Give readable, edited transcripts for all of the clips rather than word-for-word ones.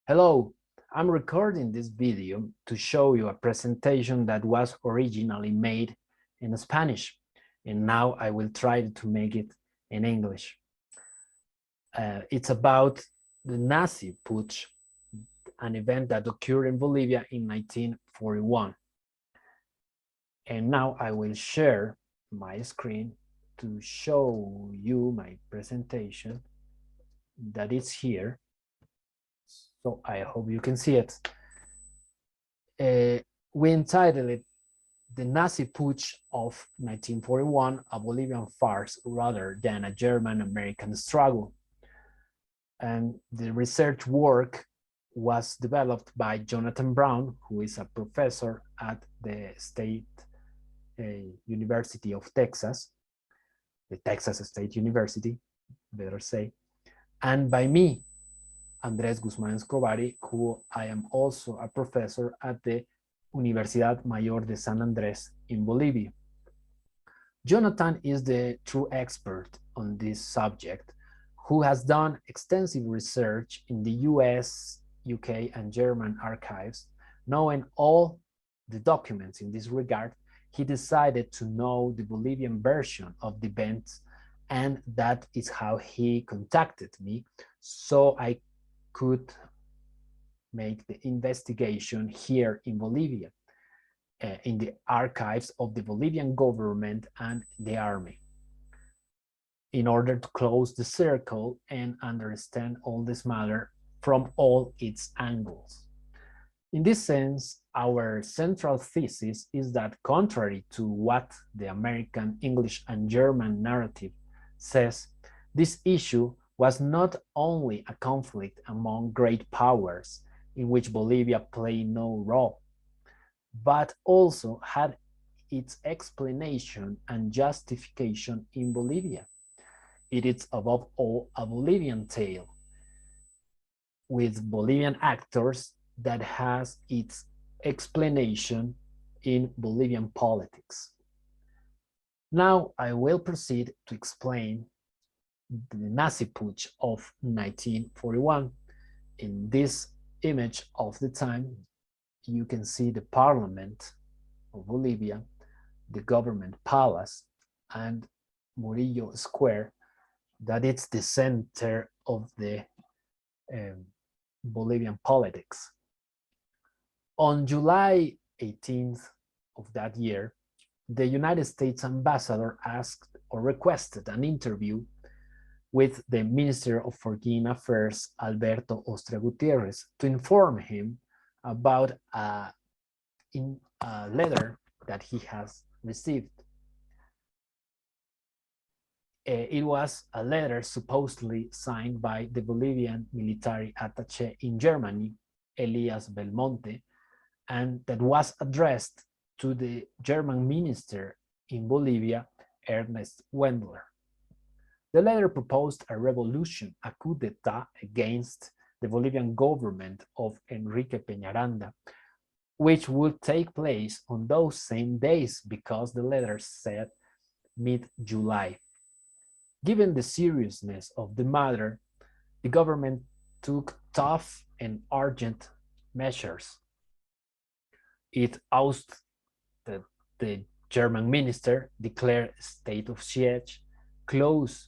Hello, I'm recording this video to show you a presentation that was originally made in Spanish, and now I will try to make it in English. It's about the Nazi Putsch, an event that occurred in Bolivia in 1941. And now I will share my screen to show you my presentation that is here. So I hope you can see it. We entitled it The Nazi Putsch of 1941, a Bolivian farce rather than a German-American struggle. And the research work was developed by Jonathan Brown, who is a professor at the State University of Texas, the Texas State University, better say, and by me, Andrés Guzmán, who I am also a professor at the Universidad Mayor de San Andrés in Bolivia. Jonathan is the true expert on this subject, who has done extensive research in the US, UK, and German archives. Knowing all the documents in this regard, he decided to know the Bolivian version of the events, and that is how he contacted me, so I could make the investigation here in Bolivia, in the archives of the Bolivian government and the army, in order to close the circle and understand all this matter from all its angles. In this sense, our central thesis is that, contrary to what the American, English, and German narrative says, this issue was not only a conflict among great powers in which Bolivia played no role, but also had its explanation and justification in Bolivia. It is above all a Bolivian tale, with Bolivian actors, that has its explanation in Bolivian politics. Now I will proceed to explain the Nazi Putsch of 1941. In this image of the time, you can see the parliament of Bolivia, the government palace, and Murillo Square, that it's the center of the Bolivian politics. On July 18th of that year, the United States ambassador asked or requested an interview with the Minister of Foreign Affairs, Alberto Ostra Gutierrez, to inform him about a letter that he has received. It was a letter supposedly signed by the Bolivian military attaché in Germany, Elias Belmonte, and that was addressed to the German minister in Bolivia, Ernest Wendler. The letter proposed a revolution, a coup d'etat against the Bolivian government of Enrique Peñaranda, which would take place on those same days because the letter said mid-July. Given the seriousness of the matter, the government took tough and urgent measures. It ousted the German minister, declared a state of siege, closed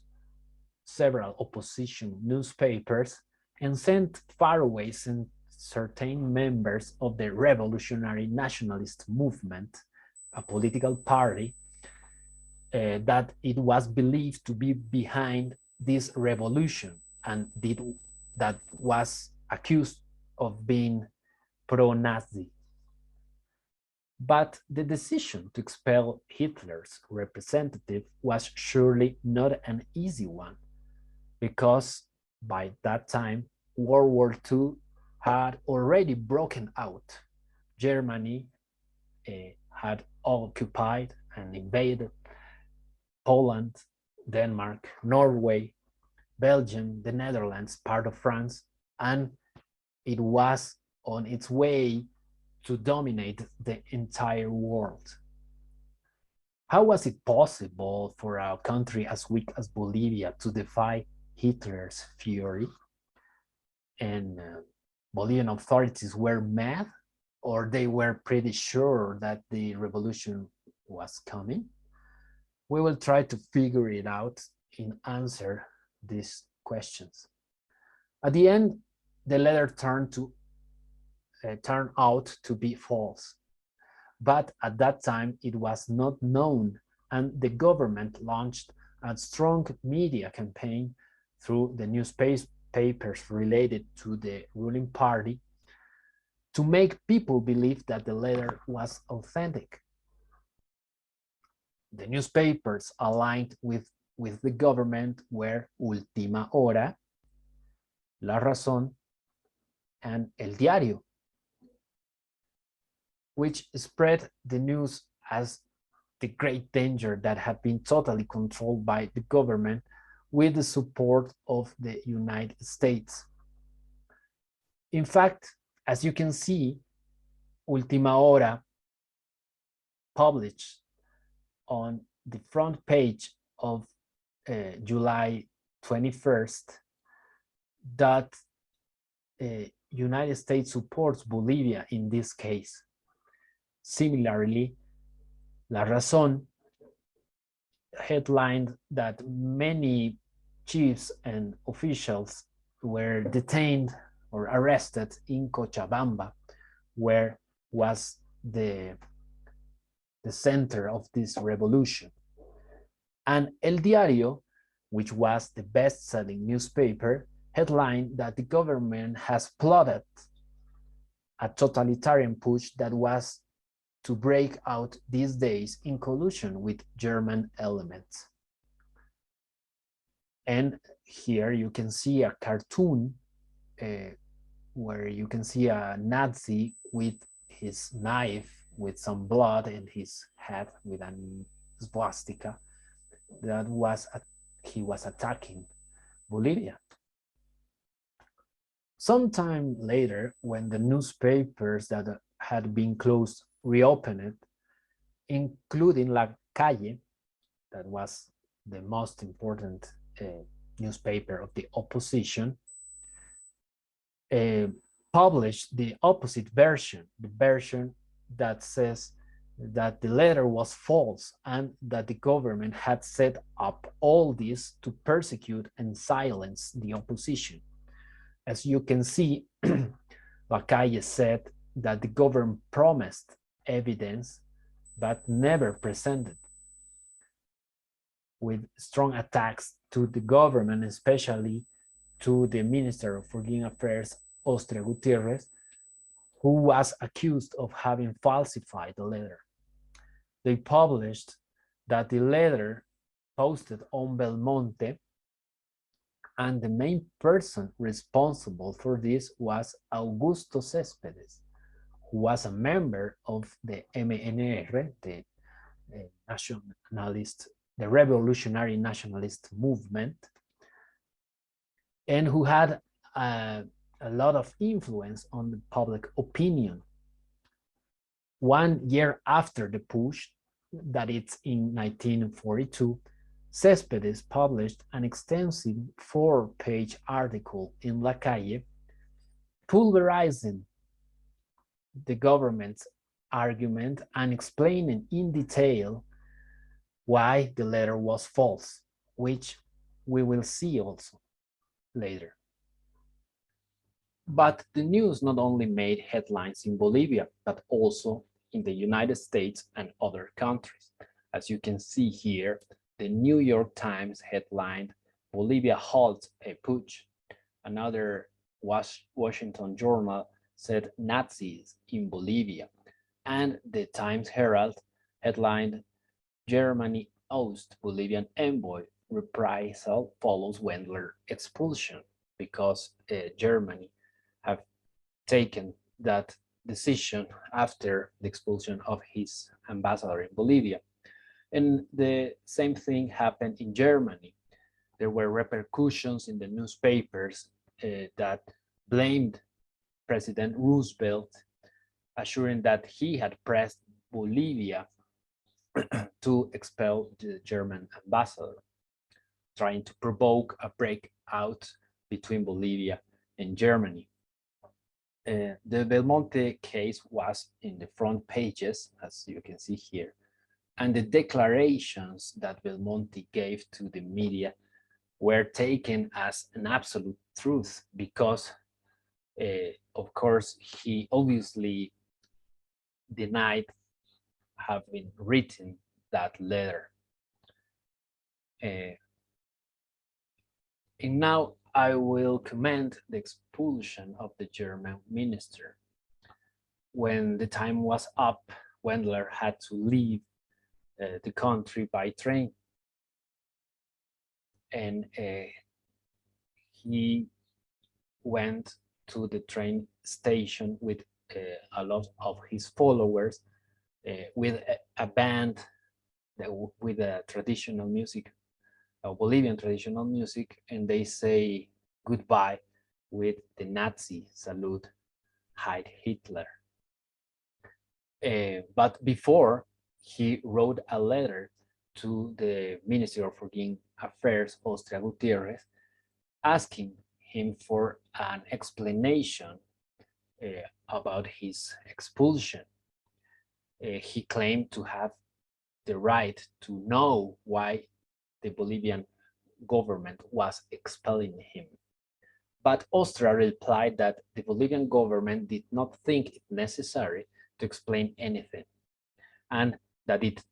several opposition newspapers, and sent far away certain members of the Revolutionary Nationalist Movement, a political party that it was believed to be behind this revolution and that was accused of being pro-Nazi. But the decision to expel Hitler's representative was surely not an easy one, because by that time World War II had already broken out. Germany had occupied and invaded Poland, Denmark, Norway, Belgium, the Netherlands, part of France, and it was on its way to dominate the entire world. How was it possible for a country as weak as Bolivia to defy Hitler's fury? And Bolivian authorities were mad, or they were pretty sure that the revolution was coming? We will try to figure it out and answer these questions. At the end, the letter turned out to be false, but at that time it was not known, and the government launched a strong media campaign through the newspapers related to the ruling party to make people believe that the letter was authentic. The newspapers aligned with the government were Última Hora, La Razón, and El Diario, which spread the news as the great danger that had been totally controlled by the government with the support of the United States. In fact, as you can see, Última Hora published on the front page of July 21st that United States supports Bolivia in this case. Similarly, La Razón headlined that many chiefs and officials were detained or arrested in Cochabamba, where was the center of this revolution. And El Diario, which was the best-selling newspaper, headlined that the government has plotted a totalitarian putsch that was to break out these days in collusion with German elements. And here you can see a cartoon where you can see a Nazi with his knife with some blood in his head with a swastika that he was attacking Bolivia. Sometime later, when the newspapers that had been closed reopened, including La Calle, that was the most important newspaper of the opposition, published the opposite version, the version that says that the letter was false and that the government had set up all this to persecute and silence the opposition. As you can see, Lacalle said that the government promised evidence but never presented, with strong attacks to the government, especially to the Minister of Foreign Affairs, Austria Gutierrez, who was accused of having falsified the letter. They published that the letter posted on Belmonte, and the main person responsible for this was Augusto Céspedes, who was a member of the MNR, the nationalist, the revolutionary nationalist movement, and who had a lot of influence on the public opinion. 1 year after the putsch, that it's in 1942, Céspedes published an extensive 4-page article in La Calle pulverizing the government's argument and explaining in detail why the letter was false, which we will see also later. But the news not only made headlines in Bolivia, but also in the United States and other countries. As you can see here, the New York Times headlined, "Bolivia halts a putsch." Another Washington journal said, "Nazis in Bolivia." And the Times Herald headlined, "Germany ousts Bolivian envoy, reprisal follows Wendler expulsion," because Germany have taken that decision after the expulsion of his ambassador in Bolivia. And the same thing happened in Germany. There were repercussions in the newspapers that blamed President Roosevelt, assuring that he had pressed Bolivia to expel the German ambassador, trying to provoke a breakout between Bolivia and Germany. The Belmonte case was in the front pages, as you can see here, and the declarations that Belmonte gave to the media were taken as an absolute truth because, of course, he obviously denied having written that letter. And now I will comment the expulsion of the German minister. When the time was up, Wendler had to leave the country by train. And he went to the train station with a lot of his followers, with a band with a traditional music, a Bolivian traditional music, and they say goodbye with the Nazi salute, Heil Hitler. But before, he wrote a letter to the Ministry of Foreign Affairs, Austria Gutierrez, asking him for an explanation about his expulsion. He claimed to have the right to know why the Bolivian government was expelling him. But Austria replied that the Bolivian government did not think it necessary to explain anything, and that it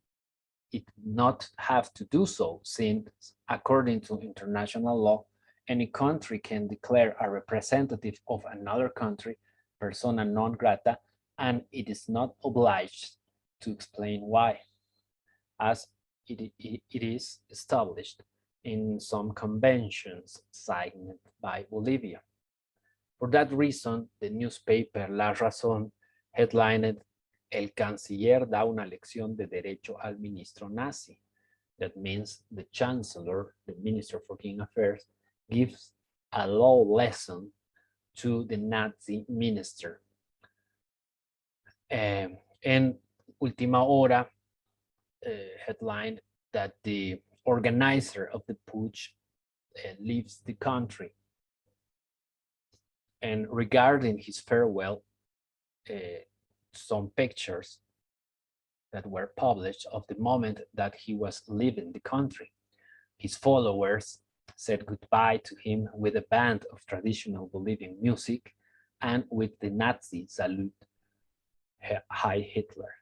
not have to do so, since according to international law, any country can declare a representative of another country persona non grata, and it is not obliged to explain why, as it is established in some conventions signed by Bolivia. For that reason, the newspaper La Razón headlined El canciller da una lección de derecho al ministro nazi. That means the chancellor, the minister for foreign affairs, gives a law lesson to the Nazi minister. En Última Hora headlined that the organizer of the putsch leaves the country. And regarding his farewell, some pictures that were published of the moment that he was leaving the country. His followers said goodbye to him with a band of traditional Bolivian music and with the Nazi salute, Heil Hitler.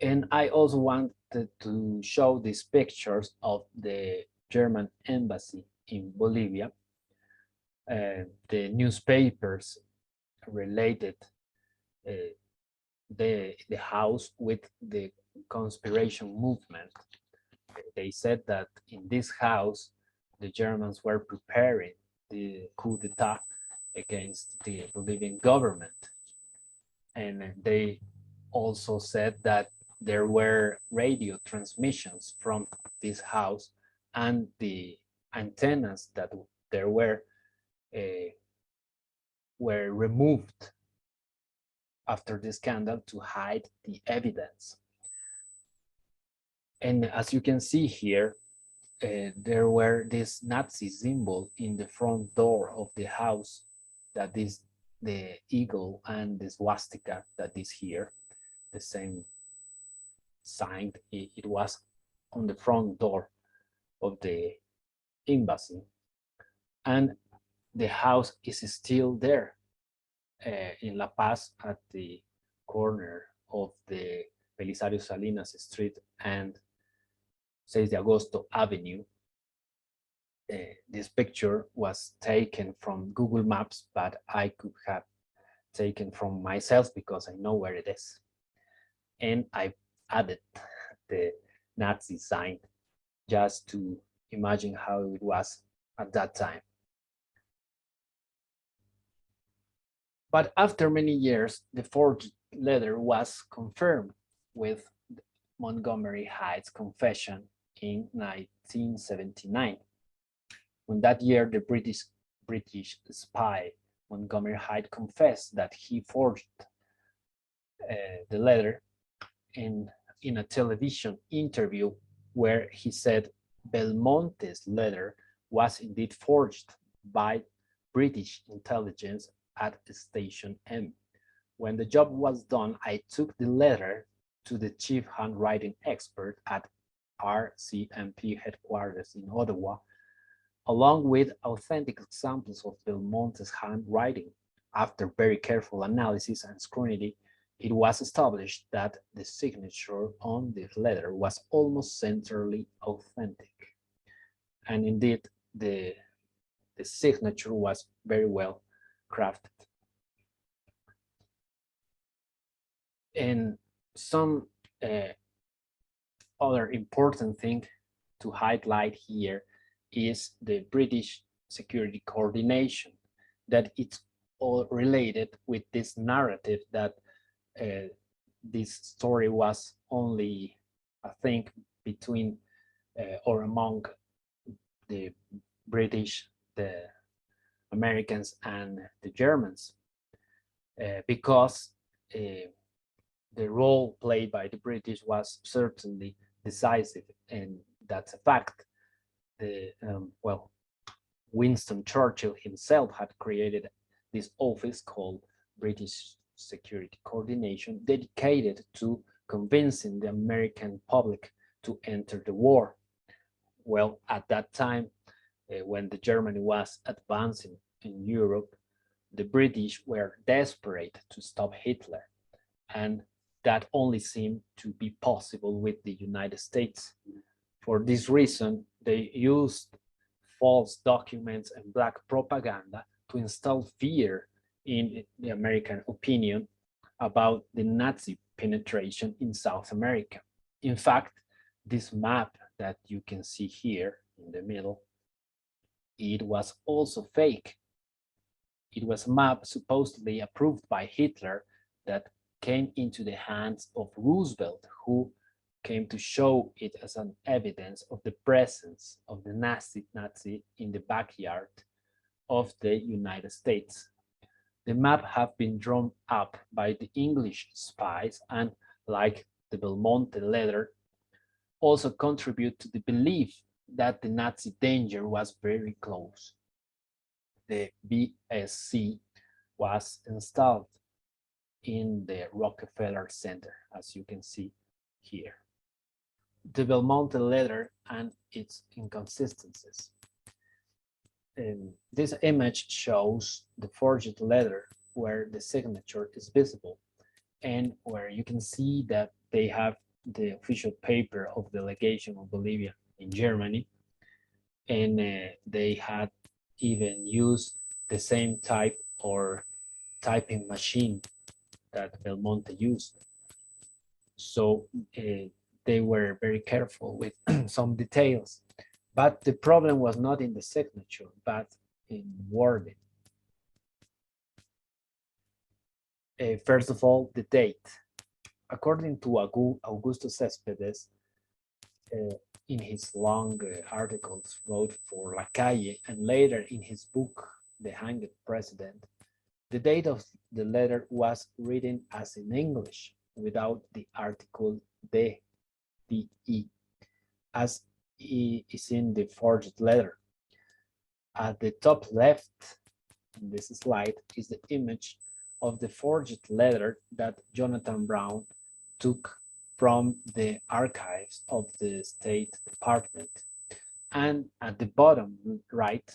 And I also wanted to show these pictures of the German embassy in Bolivia. The newspapers related the house with the conspiration movement. They said that in this house, the Germans were preparing the coup d'etat against the Bolivian government. And they also said that there were radio transmissions from this house, and the antennas that there were removed after the scandal to hide the evidence. And as you can see here, there were this Nazi symbol in the front door of the house, that is the eagle, and the swastika that is here, the same sign. It was on the front door of the embassy, and the house is still there in La Paz, at the corner of the Belisario Salinas Street and 6 de Agosto Avenue. This picture was taken from Google Maps, but I could have taken from myself because I know where it is. And I added the Nazi sign just to imagine how it was at that time. But after many years, the forged letter was confirmed with Montgomery Hyde's confession in 1979. When that year, the British spy Montgomery Hyde confessed that he forged the letter in a television interview, where he said Belmonte's letter was indeed forged by British intelligence at Station M. When the job was done, I took the letter to the chief handwriting expert at RCMP headquarters in Ottawa, along with authentic examples of Belmonte's handwriting. After very careful analysis and scrutiny, it was established that the signature on the letter was almost centrally authentic. And indeed, the signature was very well crafted. And some other important thing to highlight here is the British security coordination, that it's all related with this narrative that this story was only a thing between or among the British, the Americans, and the Germans, because the role played by the British was certainly decisive, and that's a fact. Well, Winston Churchill himself had created this office called British Security Coordination, dedicated to convincing the American public to enter the war. Well, at that time, when the Germany was advancing in Europe, the British were desperate to stop Hitler, and that only seemed to be possible with the United States. For this reason, they used false documents and black propaganda to instill fear in the American opinion about the Nazi penetration in South America. In fact, this map that you can see here in the middle, it was also fake. It was a map supposedly approved by Hitler that came into the hands of Roosevelt, who came to show it as an evidence of the presence of the Nazi in the backyard of the United States. The map have been drawn up by the English spies and, like the Belmonte letter, also contribute to the belief that the Nazi danger was very close. The BSC was installed in the Rockefeller Center, as you can see here. The Belmonte letter and its inconsistencies. This image shows the forged letter where the signature is visible and where you can see that they have the official paper of the legation of Bolivia in Germany, and they had even used the same type or typing machine that Belmonte used. So they were very careful with some details. But the problem was not in the signature, but in wording. First of all, the date. According to Augusto Céspedes, in his long articles wrote for La Calle and later in his book, The Hanged President, the date of the letter was written as in English without the article de, as is in the forged letter. At the top left in this slide is the image of the forged letter that Jonathan Brown took from the archives of the State Department. And at the bottom right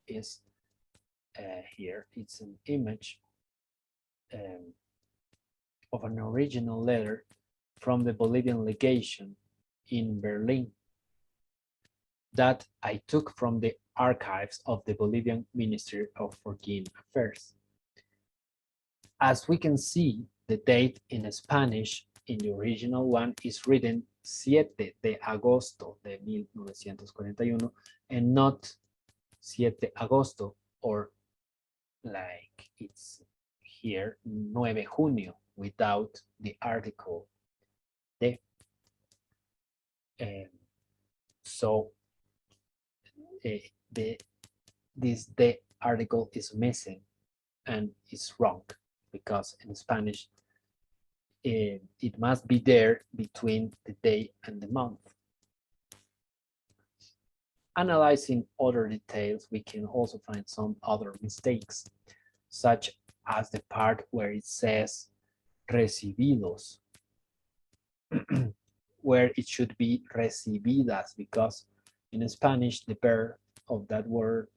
is here, it's an image of an original letter from the Bolivian legation in Berlin that I took from the archives of the Bolivian Ministry of Foreign Affairs. As we can see, the date in Spanish in the original one is written 7 de agosto de 1941 and not 7 agosto, or like it's here 9 junio without the article de. So this de article is missing and is wrong, because in Spanish it must be there between the day and the month. Analyzing other details, we can also find some other mistakes, such as the part where it says recibidos, where it should be recibidas, because in Spanish, the verb of that word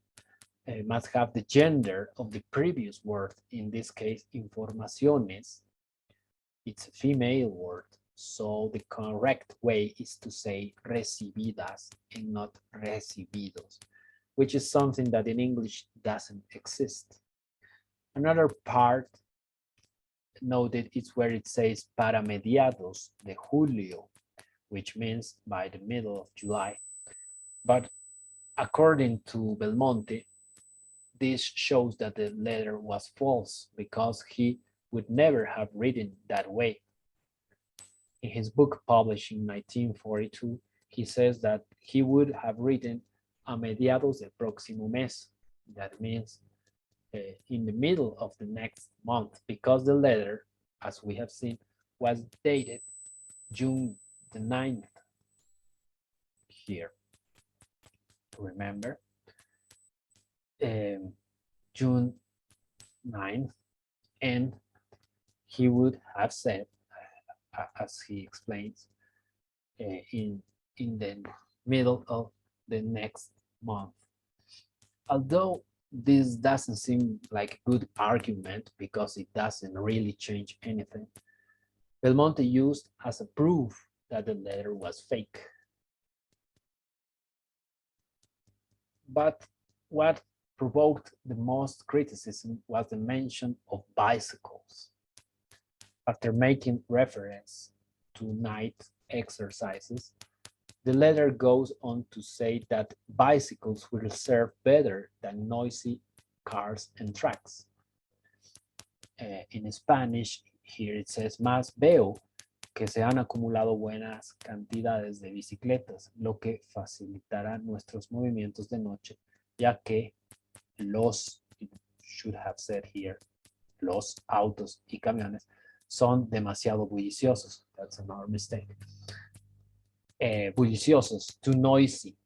must have the gender of the previous word. In this case, informaciones, it's a female word. So the correct way is to say recibidas and not recibidos, which is something that in English doesn't exist. Another part noted is where it says para mediados de julio, which means by the middle of July. But according to Belmonte, this shows that the letter was false because he would never have written that way. In his book published in 1942, he says that he would have written a mediados del próximo mes. That means in the middle of the next month, because the letter, as we have seen, was dated June the 9th here. Remember, June 9th, and he would have said, as he explains, in the middle of the next month. Although this doesn't seem like a good argument because it doesn't really change anything, Belmonte used as a proof that the letter was fake. But what provoked the most criticism was the mention of bicycles. After making reference to night exercises, the letter goes on to say that bicycles will serve better than noisy cars and trucks. In Spanish, here it says, más veo que se han acumulado buenas cantidades de bicicletas, lo que facilitará nuestros movimientos de noche, ya que los, it should have said here, los autos y camiones son demasiado bulliciosos. That's another mistake. Bulliciosos, too noisy,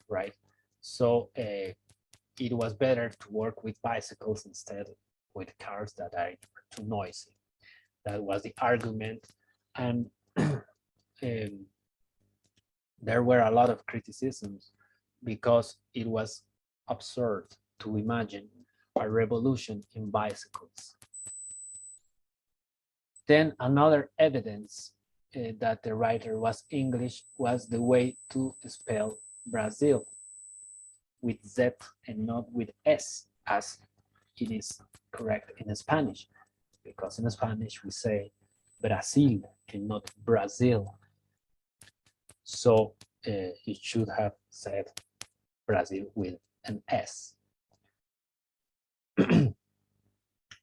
right? So it was better to work with bicycles instead with cars that are too noisy. That was the argument. And there were a lot of criticisms because it was absurd to imagine a revolution in bicycles. Then another evidence that the writer was English was the way to spell Brazil, with Z and not with S, as it is correct in Spanish, because in Spanish we say Brasil and not Brazil. So it should have said Brazil with an S.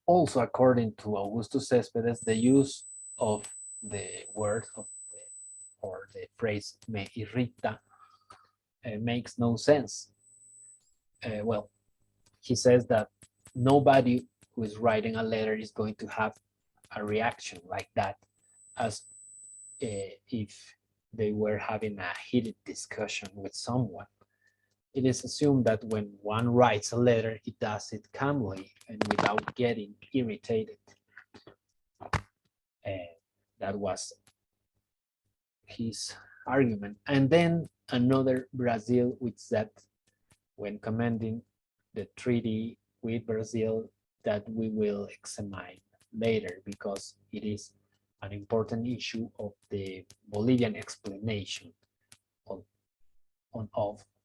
Also, according to Augusto Céspedes, the use of the word or the phrase me irrita makes no sense. Well, he says that nobody who is writing a letter is going to have a reaction like that, as if they were having a heated discussion with someone. It is assumed that when one writes a letter, it does it calmly and without getting irritated. That was his argument. And then another Brazil with Z, when commending the treaty with Brazil that we will examine later, because it is an important issue of the Bolivian explanation of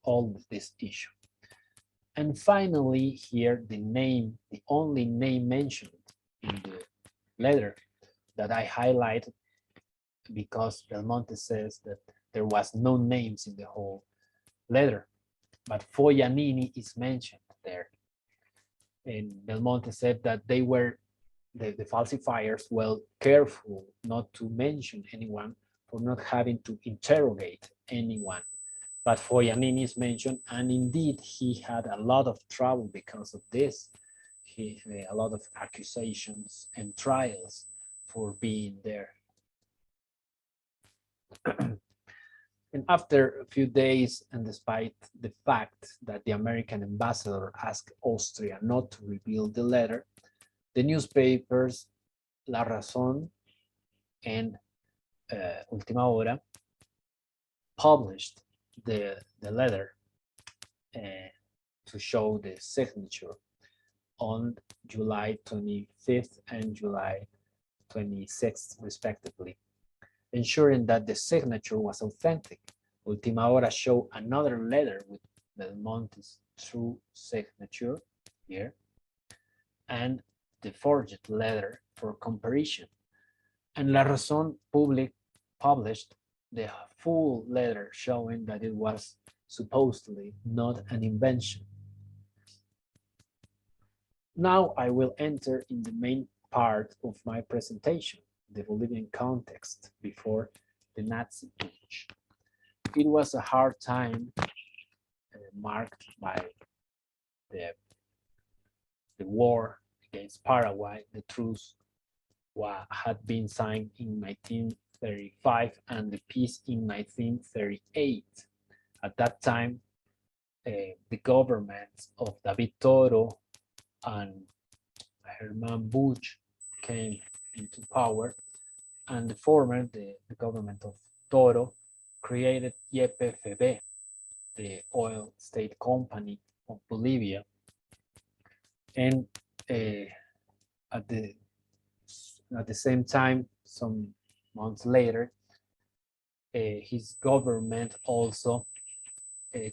all this issue. And finally, here the name, the only name mentioned in the letter that I highlighted, because Belmonte says that there was no names in the whole letter, but Foglianini is mentioned there. And Belmonte said that they were, the falsifiers, were careful not to mention anyone for not having to interrogate anyone. But Foglianini is mentioned, and indeed he had a lot of trouble because of this. He had a lot of accusations and trials for being there. And after a few days, and despite the fact that the American ambassador asked Austria not to reveal the letter, the newspapers La Razón and Última Hora published the letter to show the signature on July 25th and July 26th, respectively, ensuring that the signature was authentic. Última Hora showed another letter with Belmonte's true signature here and the forged letter for comparison. And La Razón published the full letter showing that it was supposedly not an invention. Now I will enter in the main part of my presentation, the Bolivian context before the Nazi Putsch. It was a hard time marked by the war against Paraguay. The truce had been signed in 1935 and the peace in 1938. At that time, the governments of David Toro and Herman Busch came into power, and the government of Toro, created YPFB, the oil state company of Bolivia, and at the same time, some months later, his government also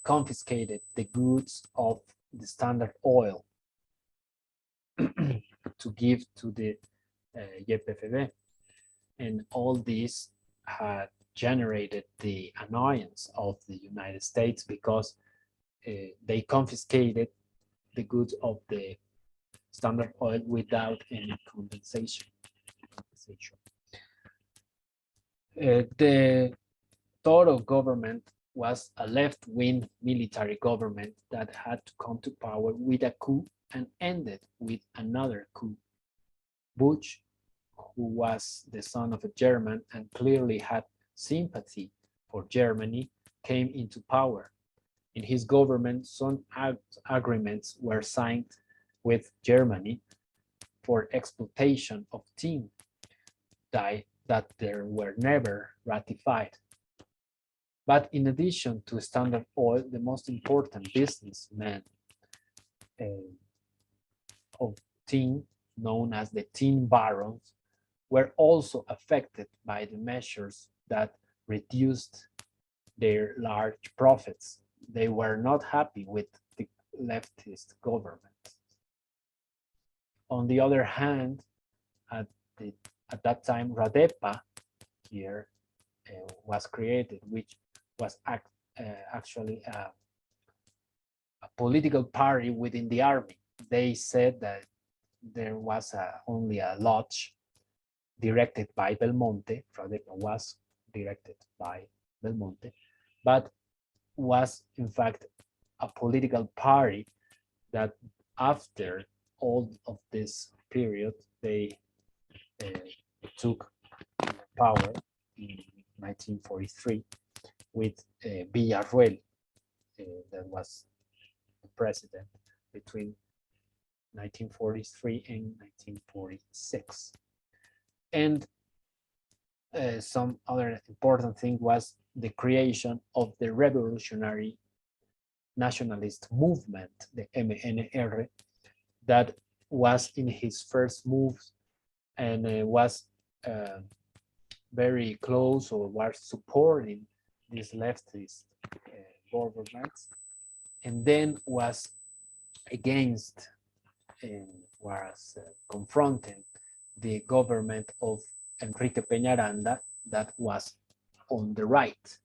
confiscated the goods of the Standard Oil to give to the YPFB. And all this had generated the annoyance of the United States because they confiscated the goods of the Standard Oil without any compensation. The Toro government was a left-wing military government that had to come to power with a coup and ended with another coup. Bush, who was the son of a German and clearly had sympathy for Germany, came into power. In his government, some agreements were signed with Germany for exploitation of tin that there were never ratified. But in addition to Standard Oil, the most important businessmen of tin, known as the tin barons, were also affected by the measures that reduced their large profits. They were not happy with the leftist government. On the other hand, at that time, Radepa here was created, which was actually a political party within the army. They said that there was only a lodge directed by Belmonte. Radepa was directed by Belmonte, but was in fact a political party that after all of this period, they took power in 1943 with Villarruel, that was the president between 1943 and 1946. And some other important thing was the creation of the revolutionary nationalist movement, the MNR, that was in his first moves and was very close or was supporting these leftist governments, and then was against and was confronting the government of Enrique Peñaranda that was on the right.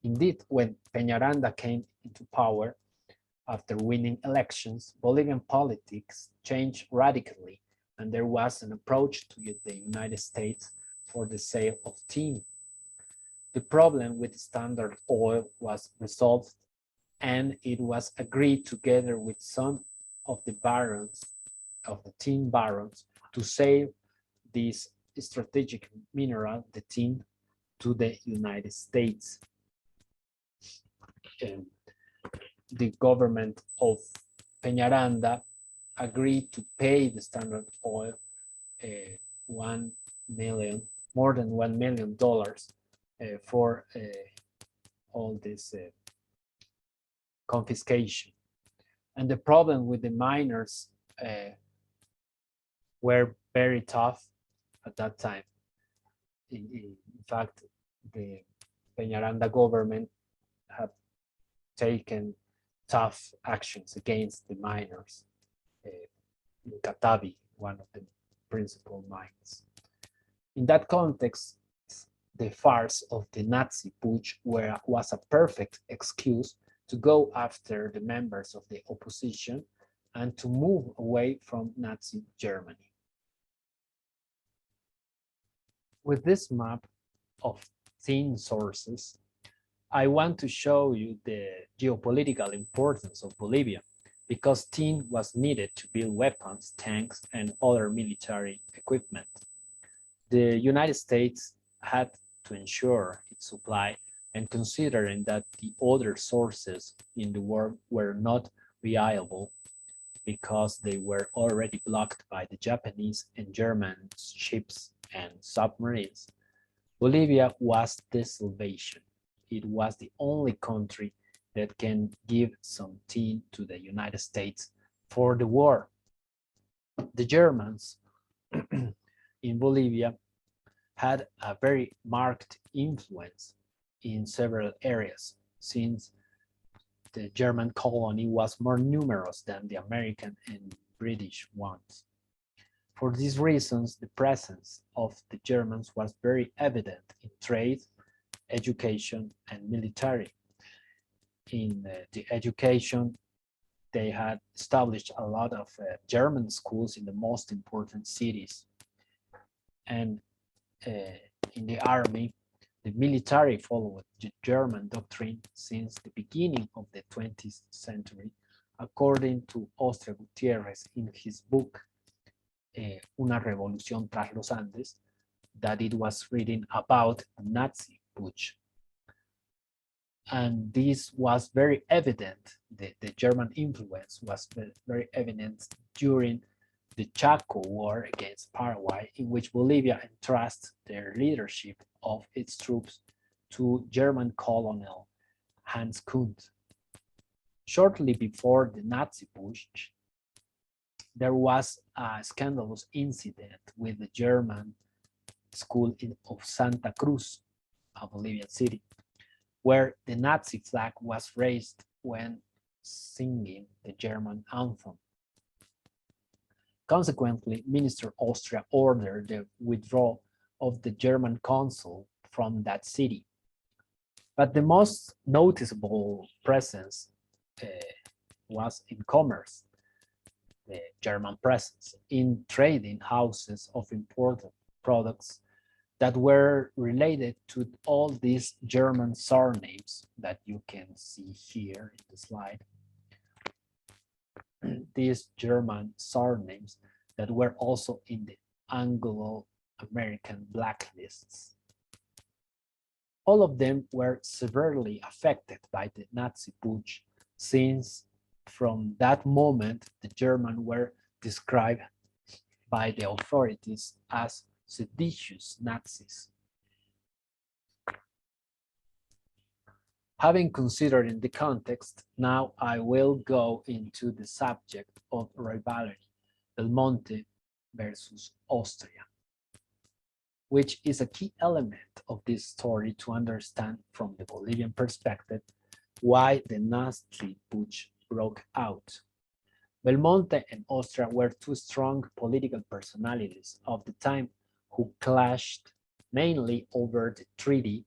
Indeed, when Peñaranda came into power after winning elections, Bolivian politics changed radically, and there was an approach to the United States for the sale of tin. The problem with Standard Oil was resolved, and it was agreed together with some of the barons, of the tin barons, to sell this strategic mineral, the tin, to the United States. the government of Peñaranda agreed to pay the Standard Oil 1 million, more than $1 million for all this confiscation. And the problem with the miners were very tough at that time. In fact, the Peñaranda government had taken tough actions against the miners in Catavi, one of the principal mines. In that context, the farce of the Nazi Putsch was a perfect excuse to go after the members of the opposition and to move away from Nazi Germany. With this map of thin sources, I want to show you the geopolitical importance of Bolivia, because tin was needed to build weapons, tanks, and other military equipment. The United States had to ensure its supply, and considering that the other sources in the world were not viable because they were already blocked by the Japanese and German ships and submarines, Bolivia was the salvation. It was the only country that can give some tin to the United States for the war. The Germans in Bolivia had a very marked influence in several areas, since the German colony was more numerous than the American and British ones. For these reasons, the presence of the Germans was very evident in trade, education, and military. In the education, they had established a lot of German schools in the most important cities. And in the army, the military followed the German doctrine since the beginning of the 20th century, according to Austria Gutierrez in his book, Una Revolución tras los Andes, that it was reading about Nazi Putsch. And this was very evident, the German influence was very evident during the Chaco War against Paraguay, in which Bolivia entrusted their leadership of its troops to German Colonel Hans Kunt. Shortly before the Nazi Putsch, there was a scandalous incident with the German school of Santa Cruz, a Bolivian city, where the Nazi flag was raised when singing the German anthem. Consequently, Minister Austria ordered the withdrawal of the German consul from that city. But the most noticeable presence was in commerce, the German presence in trading houses of imported products that were related to all these German surnames that you can see here in the slide. These German surnames that were also in the Anglo-American blacklists. All of them were severely affected by the Nazi Putsch, since from that moment the Germans were described by the authorities as seditious Nazis. Having considered in the context, now I will go into the subject of rivalry, Belmonte versus Austria, which is a key element of this story to understand from the Bolivian perspective why the Nazi Putsch broke out. Belmonte and Austria were two strong political personalities of the time who clashed mainly over the treaty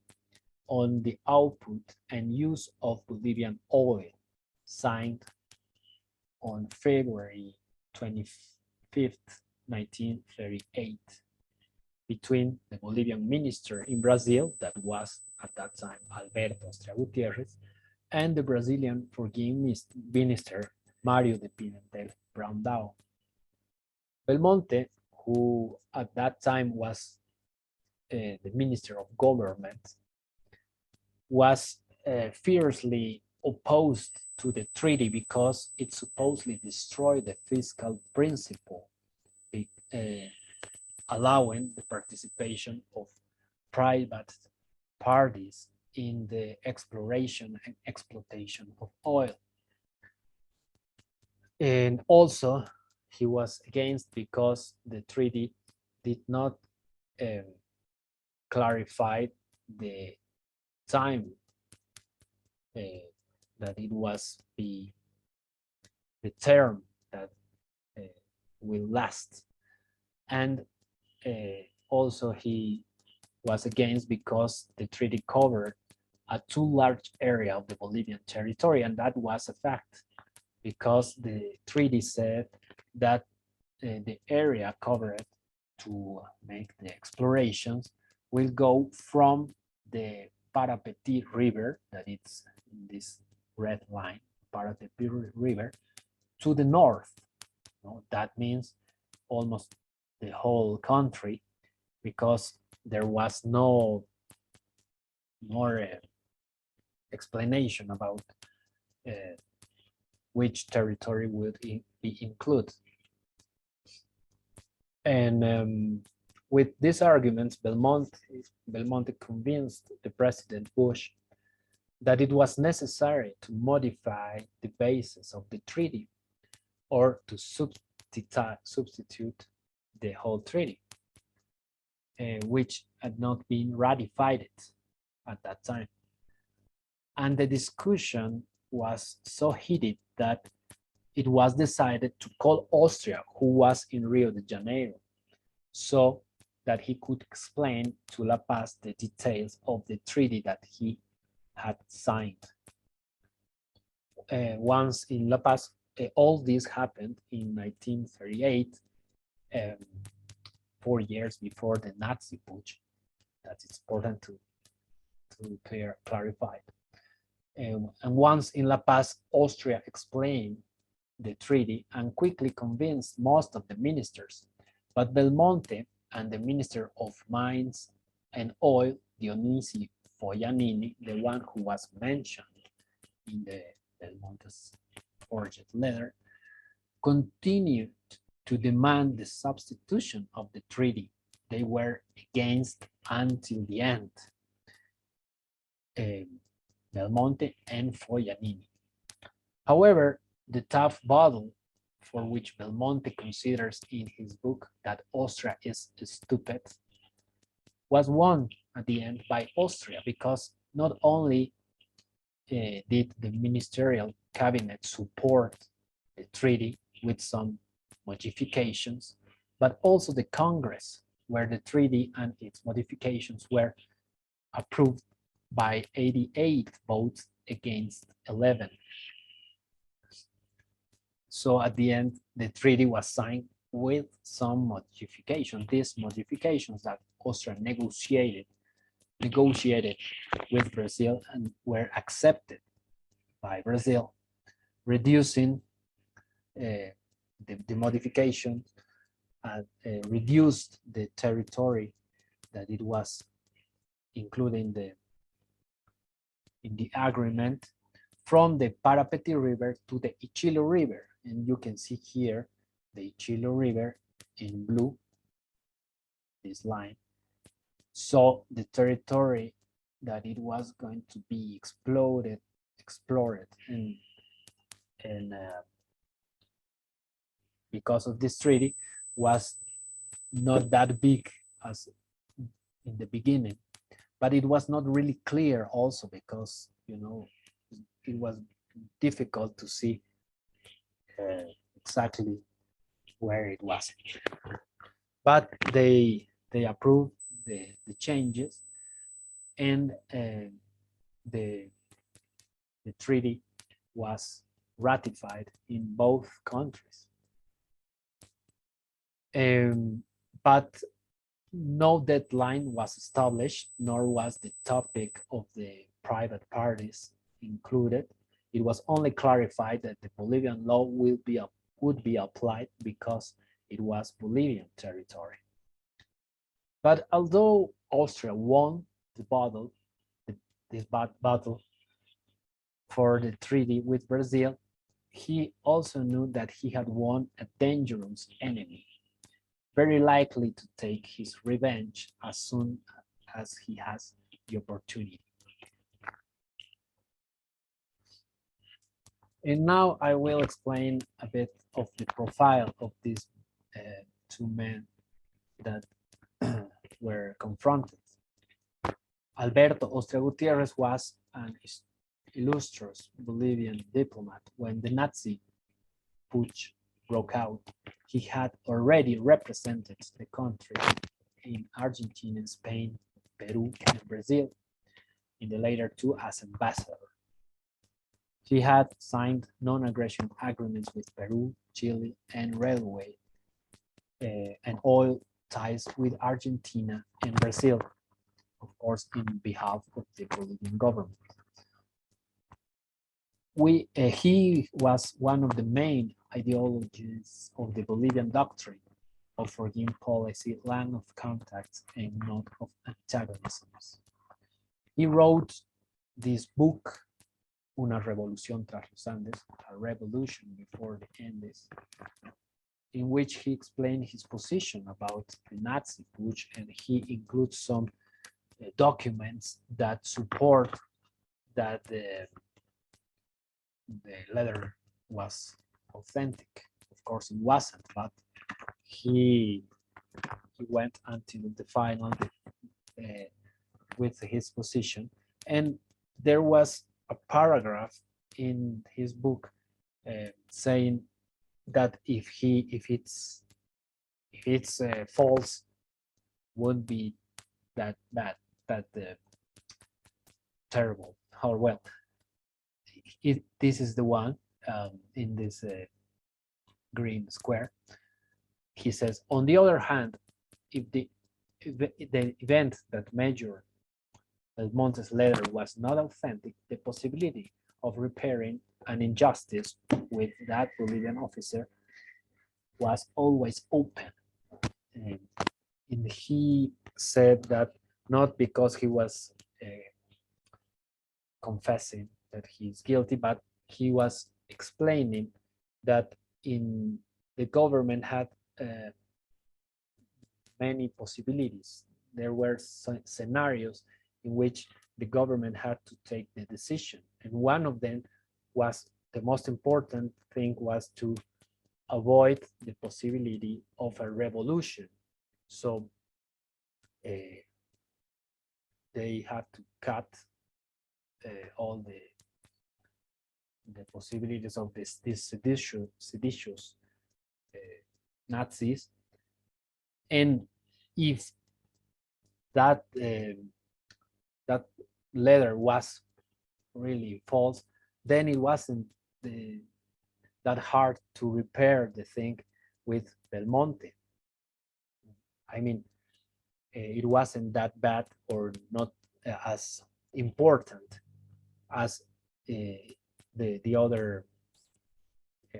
on the output and use of Bolivian oil, signed on February 25th, 1938, between the Bolivian minister in Brazil, that was at that time Alberto Austria Gutierrez, and the Brazilian foreign minister Mario de Pimentel Brandão. Belmonte, who at that time was the Minister of Government, was fiercely opposed to the treaty because it supposedly destroyed the fiscal principle, allowing the participation of private parties in the exploration and exploitation of oil. And also, he was against because the treaty did not clarify the time that it was the term that will last. And also he was against because the treaty covered a too large area of the Bolivian territory, and that was a fact because the treaty said that the area covered to make the explorations will go from the Parapetí River, that it's in this red line, Parapetí River, to the north. That means almost the whole country, because there was no more explanation about which territory would be included. And with these arguments, Belmonte convinced the President Bush that it was necessary to modify the basis of the treaty or to substitute the whole treaty, which had not been ratified at that time. And the discussion was so heated that it was decided to call Austria, who was in Rio de Janeiro, so that he could explain to La Paz the details of the treaty that he had signed. Once in La Paz, all this happened in 1938, 4 years before the Nazi Putsch. That's important to clarify. And once in La Paz, Austria explained the treaty and quickly convinced most of the ministers. But Belmonte and the Minister of Mines and Oil, Dionisi Foglianini, the one who was mentioned in the Belmonte's forged letter, continued to demand the substitution of the treaty. They were against until the end. Belmonte and Foglianini. However, the tough battle, for which Belmonte considers in his book that Austria is stupid, was won at the end by Austria, because not only did the ministerial cabinet support the treaty with some modifications, but also the Congress, where the treaty and its modifications were approved by 88 votes against 11. So at the end, the treaty was signed with some modifications. These modifications that Austria negotiated with Brazil and were accepted by Brazil, reducing the modification and reduced the territory that it was included in the agreement from the Parapetí River to the Ichilo River. And you can see here the Ichilo River in blue, this line. So the territory that it was going to be explored, and because of this treaty was not that big as in the beginning, but it was not really clear also because, you know, it was difficult to see exactly where it was. But they approved the changes, and the treaty was ratified in both countries. But no deadline was established, nor was the topic of the private parties included. It was only clarified that the Bolivian law would be applied because it was Bolivian territory. But although Austria won the battle, for the treaty with Brazil, he also knew that he had won a dangerous enemy, very likely to take his revenge as soon as he has the opportunity. And now I will explain a bit of the profile of these two men that were confronted. Alberto Ostra Gutierrez was an illustrious Bolivian diplomat. When the Nazi Putsch broke out, he had already represented the country in Argentina, Spain, Peru, and Brazil, in the latter two as ambassador. He had signed non-aggression agreements with Peru, Chile, and railway and oil ties with Argentina and Brazil, of course, in behalf of the Bolivian government. He was one of the main ideologies of the Bolivian doctrine of forgiving policy, land of contacts, and not of antagonisms. He wrote this book, Una revolución tras los Andes, a revolution before the Andes, in which he explained his position about the Nazi Putsch, and he includes some documents that support that the letter was authentic. Of course, it wasn't, but he went until the final with his position. And there was a paragraph in his book saying that if it's false, wouldn't be that bad, that terrible, or well. This is the one in this green square. He says, on the other hand, if the event that Major Belmonte's letter was not authentic, the possibility of repairing an injustice with that Bolivian officer was always open. And he said that not because he was confessing that he's guilty, but he was explaining that in the government had many possibilities. There were scenarios in which the government had to take the decision, and one of them was, the most important thing was to avoid the possibility of a revolution. So they had to cut all the possibilities of these seditious Nazis. And if that that letter was really false, then it wasn't that hard to repair the thing with Belmonte. I mean, it wasn't that bad or not as important as the other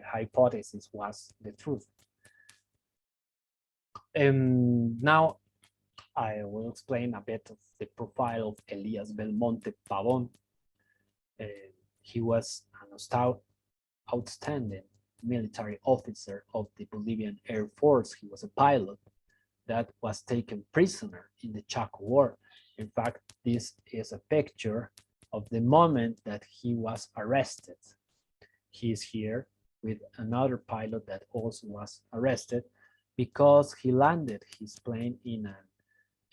hypothesis was the truth. Now I will explain a bit of the profile of Elias Belmonte Pavón. He was an outstanding military officer of the Bolivian Air Force. He was a pilot that was taken prisoner in the Chaco War. In fact, this is a picture of the moment that he was arrested. He is here with another pilot that also was arrested because he landed his plane in an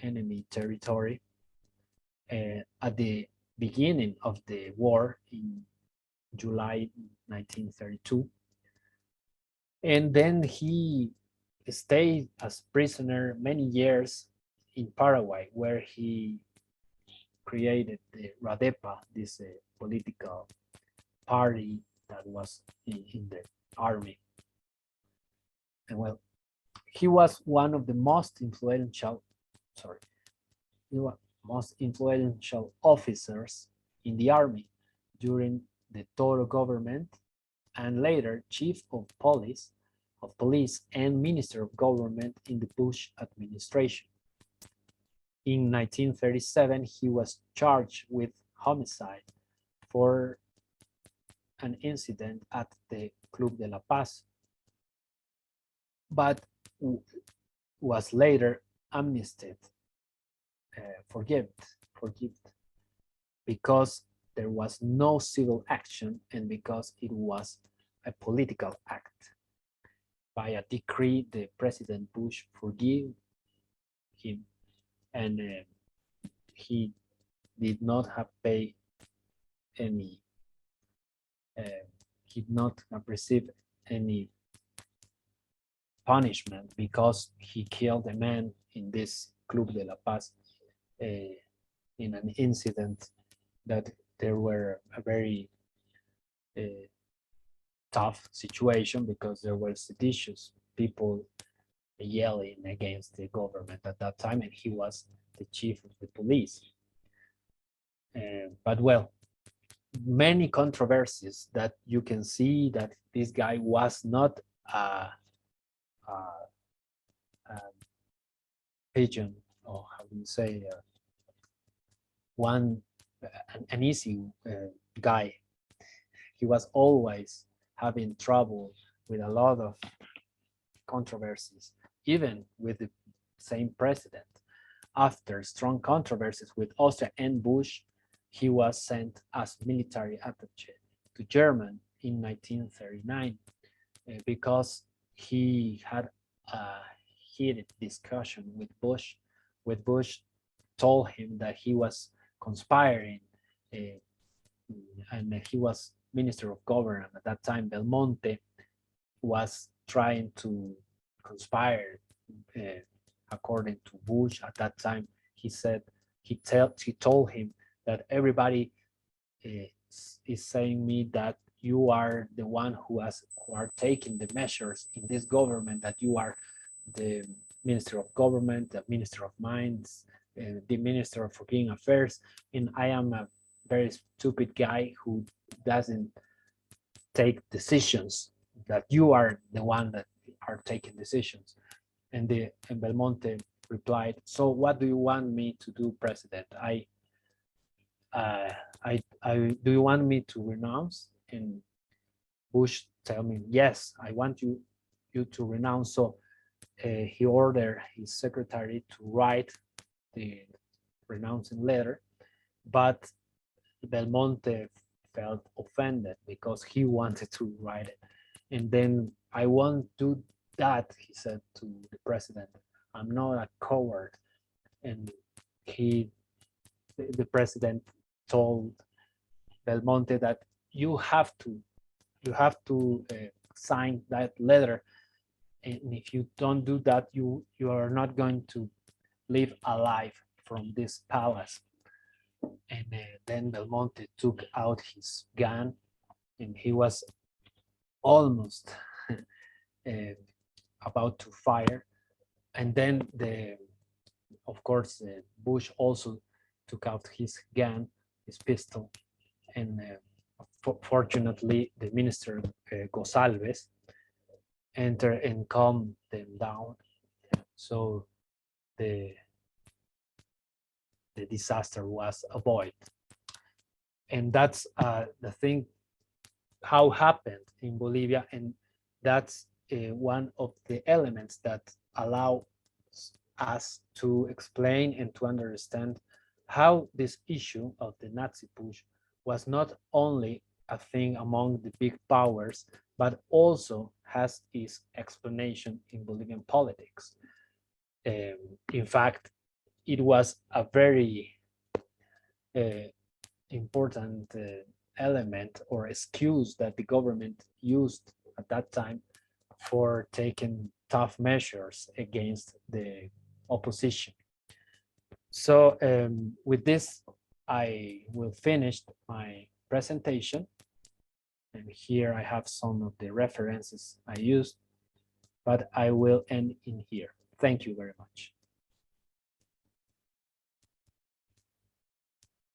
enemy territory at the beginning of the war in July 1932. And then he stayed as prisoner many years in Paraguay, where he created the Radepa, this political party that was in the army. And well, he was one of the most influential officers in the army during the Toro government, and later chief of police and minister of government in the Bush administration. In 1937, he was charged with homicide for an incident at the Club de la Paz, but was later amnested, forgiven, because there was no civil action and because it was a political act. By a decree, the President Bush forgave him, and he did not have paid any, he did not have received any punishment because he killed a man in this Club de la Paz in an incident that there were a very tough situation because there were seditious people yelling against the government at that time, and he was the chief of the police. But well, many controversies that you can see that this guy was not a pigeon, or how do you say, an easy guy. He was always having trouble with a lot of controversies, even with the same president. After strong controversies with Austria and Bush, he was sent as military attaché to Germany in 1939 because he had a heated discussion with Bush. With Bush told him that he was conspiring, and he was Minister of Government at that time. Belmonte was trying to conspire, according to Bush at that time. He said he told him that everybody is saying me that you are the one who are taking the measures in this government, that you are the Minister of Government, the Minister of Mines, the Minister of Foreign Affairs, and I am a very stupid guy who doesn't take decisions, that you are the one that are taking decisions. And Belmonte replied, so what do you want me to do, President? Do you want me to renounce? And Bush tell me, yes, I want you to renounce. So he ordered his secretary to write the renouncing letter, but Belmonte felt offended because he wanted to write it. And then, I won't do that, he said to the president. I'm not a coward. And the president told Belmonte that you have to sign that letter, and if you don't do that, you are not going to live alive from this palace. And then Belmonte took out his gun, and he was almost about to fire. And then of course, Bush also took out his gun, his pistol, and fortunately, the minister Gonsalves entered and calmed them down. So the disaster was avoided. And that's the thing, how happened in Bolivia, and that's one of the elements that allow us to explain and to understand how this issue of the Nazi Putsch was not only a thing among the big powers, but also has its explanation in Bolivian politics. In fact, it was a very important element or excuse that the government used at that time for taking tough measures against the opposition. So with this, I will finish my presentation. And here I have some of the references I used, but I will end in here. Thank you very much.